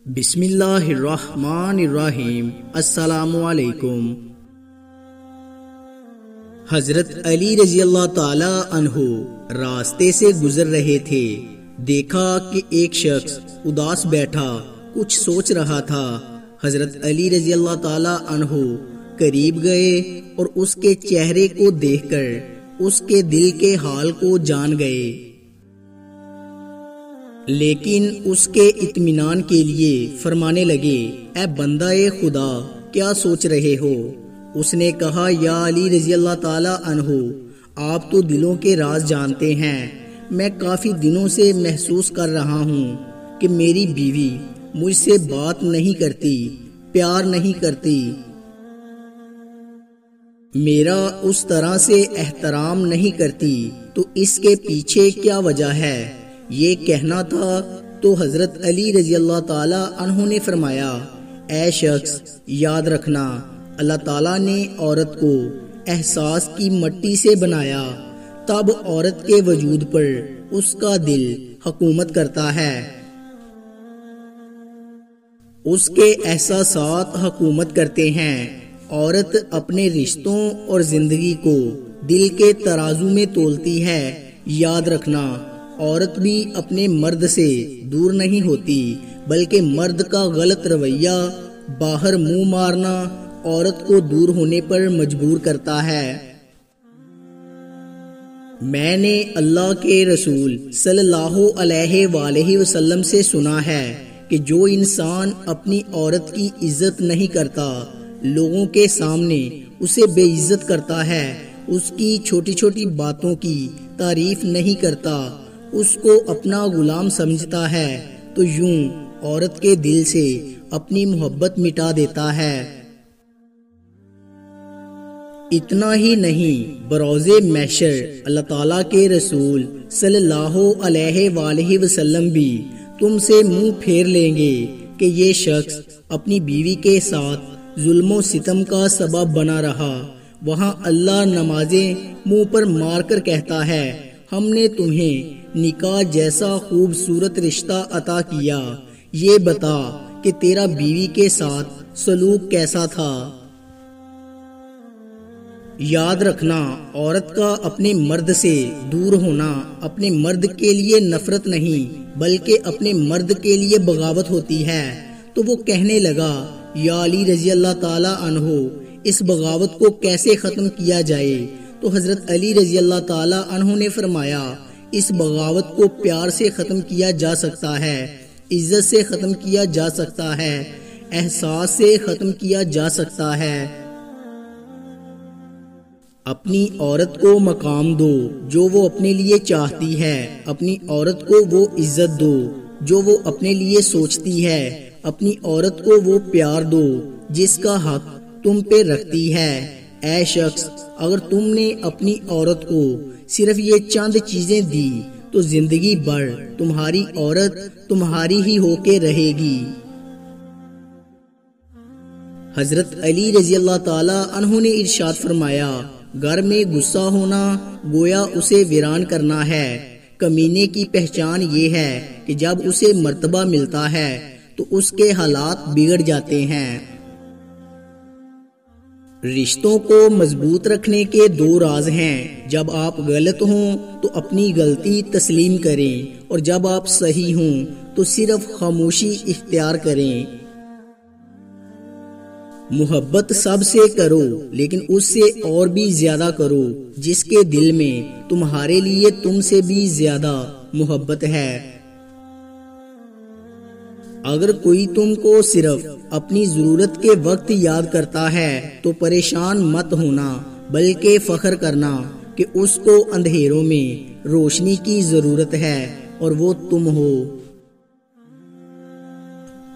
بسم اللہ الرحمن الرحیم۔ السلام علیکم۔ حضرت علی رضی اللہ تعالی عنہ راستے سے گزر رہے تھے، دیکھا کہ ایک شخص اداس بیٹھا کچھ سوچ رہا تھا۔ حضرت علی رضی اللہ تعالی عنہ قریب گئے اور اس کے چہرے کو دیکھ کر اس کے دل کے حال کو جان گئے، لیکن اس کے اطمینان کے لیے فرمانے لگے، اے بندہ خدا کیا سوچ رہے ہو؟ اس نے کہا، یا علی رضی اللہ تعالی عنہ، آپ تو دلوں کے راز جانتے ہیں، میں کافی دنوں سے محسوس کر رہا ہوں کہ میری بیوی مجھ سے بات نہیں کرتی، پیار نہیں کرتی، میرا اس طرح سے احترام نہیں کرتی، تو اس کے پیچھے کیا وجہ ہے؟ یہ کہنا تھا تو حضرت علی رضی اللہ تعالی عنہ نے فرمایا، اے شخص یاد رکھنا، اللہ تعالیٰ نے عورت کو احساس کی مٹی سے بنایا، تب عورت کے وجود پر اس کا دل حکومت کرتا ہے، اس کے احساسات حکومت کرتے ہیں۔ عورت اپنے رشتوں اور زندگی کو دل کے ترازو میں تولتی ہے۔ یاد رکھنا، عورت بھی اپنے مرد سے دور نہیں ہوتی، بلکہ مرد کا غلط رویہ، باہر منہ مارنا عورت کو دور ہونے پر مجبور کرتا ہے۔ میں نے اللہ کے رسول صلی اللہ علیہ وآلہ وسلم سے سنا ہے کہ جو انسان اپنی عورت کی عزت نہیں کرتا، لوگوں کے سامنے اسے بے عزت کرتا ہے، اس کی چھوٹی چھوٹی باتوں کی تعریف نہیں کرتا، اس کو اپنا غلام سمجھتا ہے، تو یوں عورت کے دل سے اپنی محبت مٹا دیتا ہے۔ اتنا ہی نہیں، بروز محشر اللہ تعالیٰ کے رسول صلی اللہ علیہ وآلہ وسلم بھی تم سے منہ پھیر لیں گے کہ یہ شخص اپنی بیوی کے ساتھ ظلم و ستم کا سبب بنا رہا۔ وہاں اللہ نمازیں منہ پر مار کر کہتا ہے، ہم نے تمہیں نکاح جیسا خوبصورت رشتہ عطا کیا، یہ بتا کہ تیرا بیوی کے ساتھ سلوک کیسا تھا۔ یاد رکھنا، عورت کا اپنے مرد سے دور ہونا اپنے مرد کے لیے نفرت نہیں، بلکہ اپنے مرد کے لیے بغاوت ہوتی ہے۔ تو وہ کہنے لگا، یا علی رضی اللہ تعالی عنہ، اس بغاوت کو کیسے ختم کیا جائے؟ تو حضرت علی رضی اللہ تعالی عنہ نے فرمایا، اس بغاوت کو پیار سے ختم کیا جا سکتا ہے، عزت سے ختم کیا جا سکتا ہے، احساس سے ختم کیا جا سکتا ہے۔ اپنی عورت کو مقام دو جو وہ اپنے لیے چاہتی ہے، اپنی عورت کو وہ عزت دو جو وہ اپنے لیے سوچتی ہے، اپنی عورت کو وہ پیار دو جس کا حق تم پہ رکھتی ہے۔ اے شخص، اگر تم نے اپنی عورت کو صرف یہ چند چیزیں دی تو زندگی بھر تمہاری عورت تمہاری ہی ہو کے رہے گی۔ حضرت علی رضی اللہ تعالی عنہ نے ارشاد فرمایا، گھر میں غصہ ہونا گویا اسے ویران کرنا ہے۔ کمینے کی پہچان یہ ہے کہ جب اسے مرتبہ ملتا ہے تو اس کے حالات بگڑ جاتے ہیں۔ رشتوں کو مضبوط رکھنے کے دو راز ہیں، جب آپ غلط ہوں تو اپنی غلطی تسلیم کریں، اور جب آپ صحیح ہوں تو صرف خاموشی اختیار کریں۔ محبت سب سے کرو، لیکن اس سے اور بھی زیادہ کرو جس کے دل میں تمہارے لیے تم سے بھی زیادہ محبت ہے۔ اگر کوئی تم کو صرف اپنی ضرورت کے وقت یاد کرتا ہے تو پریشان مت ہونا، بلکہ فخر کرنا کہ اس کو اندھیروں میں روشنی کی ضرورت ہے اور وہ تم ہو۔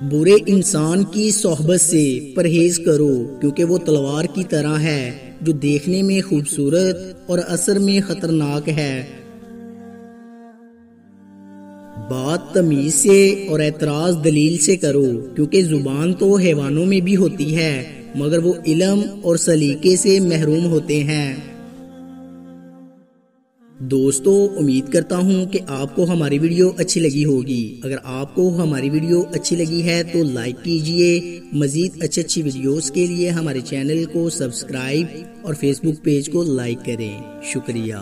برے انسان کی صحبت سے پرہیز کرو، کیونکہ وہ تلوار کی طرح ہے جو دیکھنے میں خوبصورت اور اثر میں خطرناک ہے۔ بات تمیز سے اور اعتراض دلیل سے کرو، کیونکہ زبان تو حیوانوں میں بھی ہوتی ہے، مگر وہ علم اور سلیقے سے محروم ہوتے ہیں۔ دوستو امید کرتا ہوں کہ آپ کو ہماری ویڈیو اچھی لگی ہوگی۔ اگر آپ کو ہماری ویڈیو اچھی لگی ہے تو لائک کیجئے۔ مزید اچھی ویڈیوز کے لیے ہمارے چینل کو سبسکرائب اور فیس بک پیج کو لائک کریں۔ شکریہ۔